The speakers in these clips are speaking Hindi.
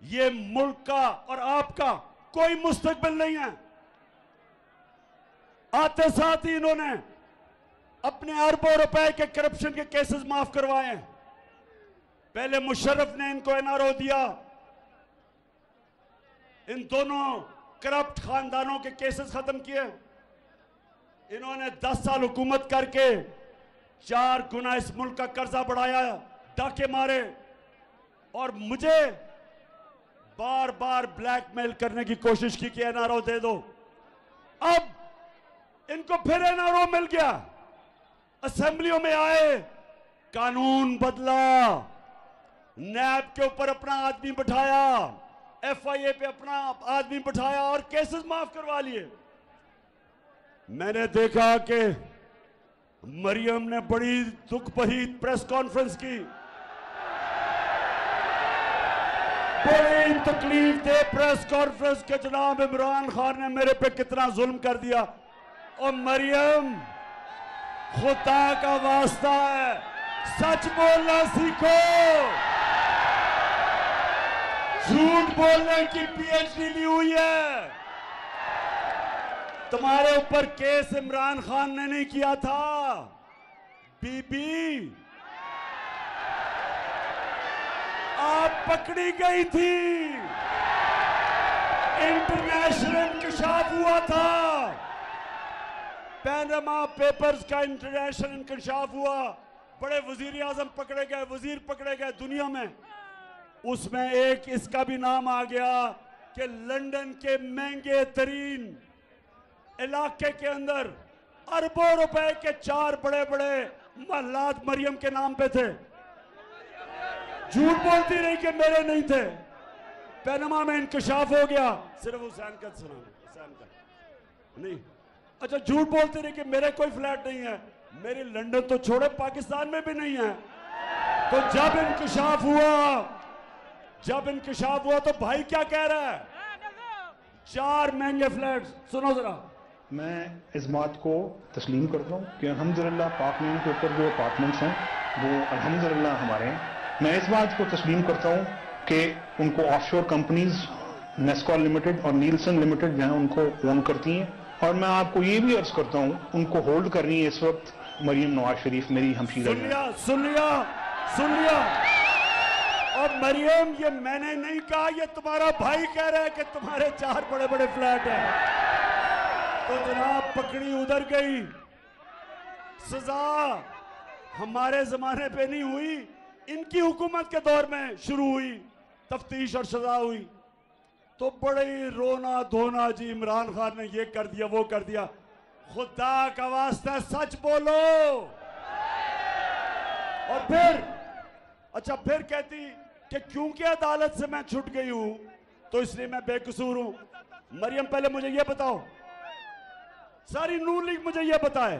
ये मुल्क का और आपका कोई मुस्तकबिल नहीं है। आते साथ ही इन्होंने अपने अरबों रुपए के करप्शन के केसेस माफ करवाए हैं। पहले मुशर्रफ ने इनको एनआरओ दिया, इन दोनों करप्ट खानदानों के केसेस खत्म किए। इन्होंने 10 साल हुकूमत करके 4 गुना इस मुल्क का कर्जा बढ़ाया, डाके मारे और मुझे बार बार ब्लैकमेल करने की कोशिश की कि एनआरओ दे दो। अब इनको फिर एनआरओ मिल गया, असेंबलियों में आए, कानून बदला, नैब के ऊपर अपना आदमी बिठाया, एफआईए पे अपना आदमी बिठाया और केसेस माफ करवा लिए। मैंने देखा कि मरियम ने बड़ी दुख भरी प्रेस कॉन्फ्रेंस की, बड़ी तकलीफ दे प्रेस कॉन्फ्रेंस के जनाब इमरान खान ने मेरे पे कितना जुल्म कर दिया। और मरियम, खुदा का वास्ता है, सच बोलना सीखो, झूठ बोलने की पीएचडी ली हुई है। तुम्हारे ऊपर केस इमरान खान ने नहीं किया था बीबी, आप पकड़ी गई थी, इंटरनेशनल इंकशाफ हुआ था, पैनामा पेपर्स का इंटरनेशनल इंकशाफ हुआ, बड़े वजीर आजम पकड़े गए, वजीर पकड़े गए दुनिया में। उसमें एक इसका भी नाम आ गया कि लंदन के महंगे तरीन इलाके के अंदर अरबों रुपए के 4 बड़े बड़े महलात मरियम के नाम पे थे। झूठ बोलती रही कि मेरे नहीं थे। पैनामा में इंकशाफ हो गया, सिर्फ हुसैन का सुना, हुसैन का नहीं। अच्छा, झूठ बोलती रही कि मेरे कोई फ्लैट नहीं है, मेरी लंदन तो छोड़े पाकिस्तान में भी नहीं है। तो जब इंकशाफ हुआ तो भाई क्या कह रहा है, 4 महंगे फ्लैट। सुनो जरा, मैं इस बात को तस्लीम करता हूँ कि अल्हम्दुलिल्लाह पार्लियामेंट के ऊपर जो अपार्टमेंट्स हैं वो अल्हम्दुलिल्लाह हमारे हैं। मैं इस बात को तस्लीम करता हूँ कि उनको ऑफशोर कंपनीज नेस्कॉल लिमिटेड और नीलसन लिमिटेड जो है उनको ओन करती हैं। और मैं आपको ये भी अर्ज करता हूँ, उनको होल्ड कर रही है इस वक्त मरियम नवाज शरीफ, मेरी हमशीरा। सुन लिया। और मरियम, ये मैंने नहीं कहा, ये तुम्हारा भाई कह रहा है कि तुम्हारे 4 बड़े बड़े फ्लैट हैं। तो जनाब पकड़ी उधर गई। सजा हमारे जमाने पे नहीं हुई, इनकी हुकूमत के दौर में शुरू हुई तफ्तीश और सजा हुई। तो बड़े ही रोना धोना जी, इमरान खान ने ये कर दिया, वो कर दिया। खुदा का वास्ता सच बोलो। और फिर कहती कि क्योंकि अदालत से मैं छूट गई हूं तो इसलिए मैं बेकसूर हूं। मरियम, पहले मुझे ये बताओ, सारी नून लीग मुझे ये बताए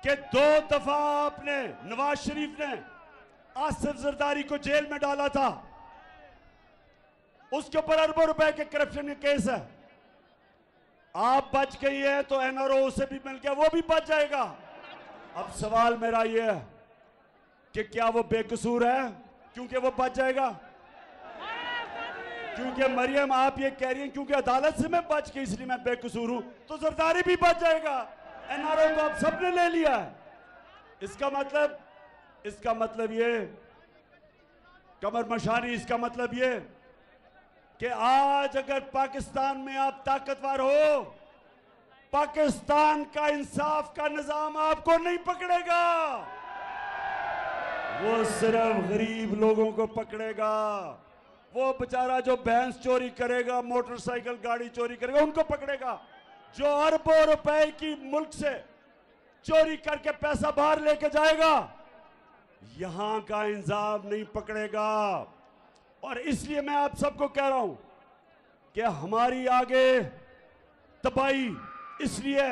कि 2 दफा आपने, नवाज शरीफ ने आसिफ जरदारी को जेल में डाला था, उसके ऊपर अरबों रुपए के करप्शन के केस है। आप बच गई है तो एनआरओ उसे भी मिल गया, वो भी बच जाएगा। अब सवाल मेरा ये है कि क्या वो बेकसूर है क्योंकि वो बच जाएगा? क्योंकि मरियम आप ये कह रही हैं क्योंकि अदालत से मैं बच गई इसलिए मैं बेकसूर हूं, तो जरदारी भी बच जाएगा। एनआरओ को आप सबने ले लिया है। इसका मतलब ये, कमर मशानी, इसका मतलब ये कि आज अगर पाकिस्तान में आप ताकतवर हो, पाकिस्तान का इंसाफ का निजाम आपको नहीं पकड़ेगा, वो सिर्फ गरीब लोगों को पकड़ेगा। वो बेचारा जो भैंस चोरी करेगा, मोटरसाइकिल गाड़ी चोरी करेगा, उनको पकड़ेगा। जो अरबों रुपए की मुल्क से चोरी करके पैसा बाहर लेके जाएगा, यहां का इंसाफ नहीं पकड़ेगा। और इसलिए मैं आप सबको कह रहा हूं कि हमारी आगे तबाही इसलिए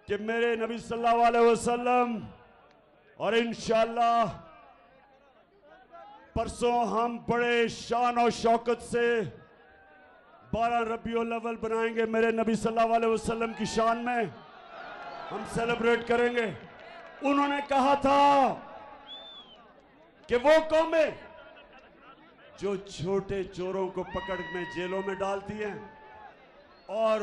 कि मेरे नबी सल्लल्लाहु अलैहि वसल्लम, और इंशाअल्लाह परसों हम बड़े शान और शौकत से 12 रबीउल अव्वल बनाएंगे, मेरे नबी सल्लल्लाहु अलैहि वसल्लम की शान में हम सेलिब्रेट करेंगे। उन्होंने कहा था कि वो कौमें जो छोटे चोरों को पकड़ में जेलों में डालती हैं और